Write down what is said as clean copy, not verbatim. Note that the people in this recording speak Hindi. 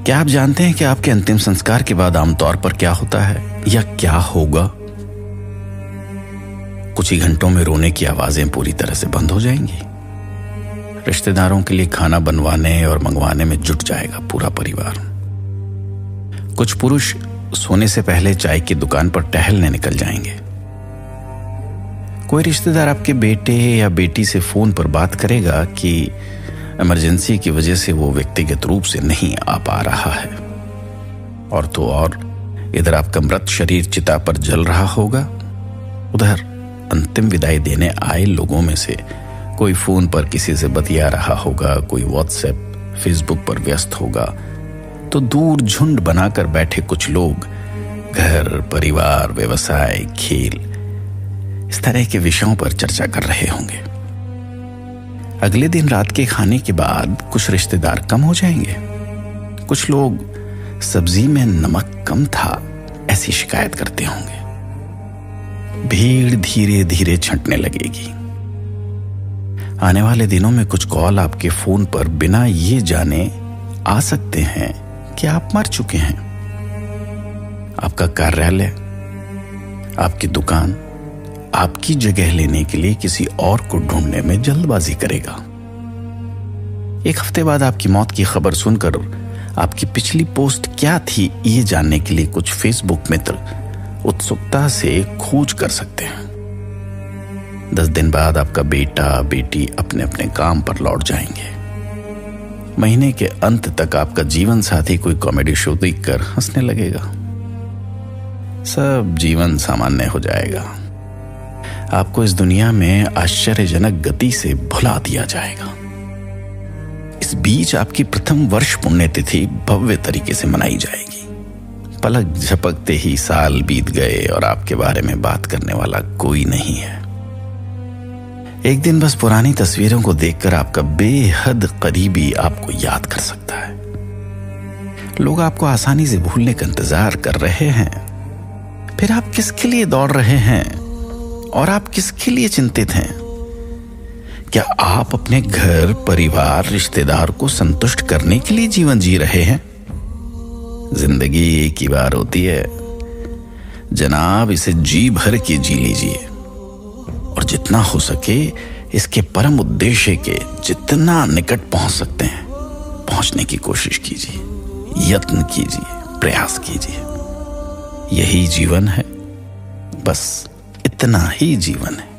क्या आप जानते हैं कि आपके अंतिम संस्कार के बाद आमतौर पर क्या होता है या क्या होगा? कुछ ही घंटों में रोने की आवाजें पूरी तरह से बंद हो जाएंगी। रिश्तेदारों के लिए खाना बनवाने और मंगवाने में जुट जाएगा पूरा परिवार। कुछ पुरुष सोने से पहले चाय की दुकान पर टहलने निकल जाएंगे। कोई रिश्तेदार आपके बेटे या बेटी से फोन पर बात करेगा कि इमरजेंसी की वजह से वो व्यक्तिगत रूप से नहीं आ पा रहा है। और तो और इधर आपका मृत शरीर चिता पर जल रहा होगा, उधर अंतिम विदाई देने आए लोगों में से कोई फोन पर किसी से बतिया रहा होगा, कोई व्हाट्सएप फेसबुक पर व्यस्त होगा, तो दूर झुंड बनाकर बैठे कुछ लोग घर, परिवार, व्यवसाय, खेल, इस तरह के विषयों पर चर्चा कर रहे होंगे। अगले दिन रात के खाने के बाद कुछ रिश्तेदार कम हो जाएंगे। कुछ लोग सब्जी में नमक कम था ऐसी शिकायत करते होंगे। भीड़ धीरे धीरे छंटने लगेगी। आने वाले दिनों में कुछ कॉल आपके फोन पर बिना ये जाने आ सकते हैं कि आप मर चुके हैं। आपका कार्यालय, आपकी दुकान आपकी जगह लेने के लिए किसी और को ढूंढने में जल्दबाजी करेगा। एक हफ्ते बाद आपकी मौत की खबर सुनकर आपकी पिछली पोस्ट क्या थी ये जानने के लिए कुछ फेसबुक मित्र उत्सुकता से खोज कर सकते हैं। 10 दिन बाद आपका बेटा बेटी अपने अपने काम पर लौट जाएंगे। महीने के अंत तक आपका जीवन साथी कोई कॉमेडी शो देखकर हंसने लगेगा। सब जीवन सामान्य हो जाएगा। आपको इस दुनिया में आश्चर्यजनक गति से भुला दिया जाएगा। इस बीच आपकी प्रथम वर्ष पुण्यतिथि भव्य तरीके से मनाई जाएगी। पलक झपकते ही साल बीत गए और आपके बारे में बात करने वाला कोई नहीं है। एक दिन बस पुरानी तस्वीरों को देखकर आपका बेहद करीबी आपको याद कर सकता है। लोग आपको आसानी से भूलने का इंतजार कर रहे हैं। फिर आप किसके लिए दौड़ रहे हैं और आप किसके लिए चिंतित हैं? क्या आप अपने घर, परिवार, रिश्तेदार को संतुष्ट करने के लिए जीवन जी रहे हैं? जिंदगी एक ही बार होती है जनाब, इसे जी भर के जी लीजिए और जितना हो सके इसके परम उद्देश्य के जितना निकट पहुंच सकते हैं पहुंचने की कोशिश कीजिए, यत्न कीजिए, प्रयास कीजिए। यही जीवन है, बस इतना ही जीवन है।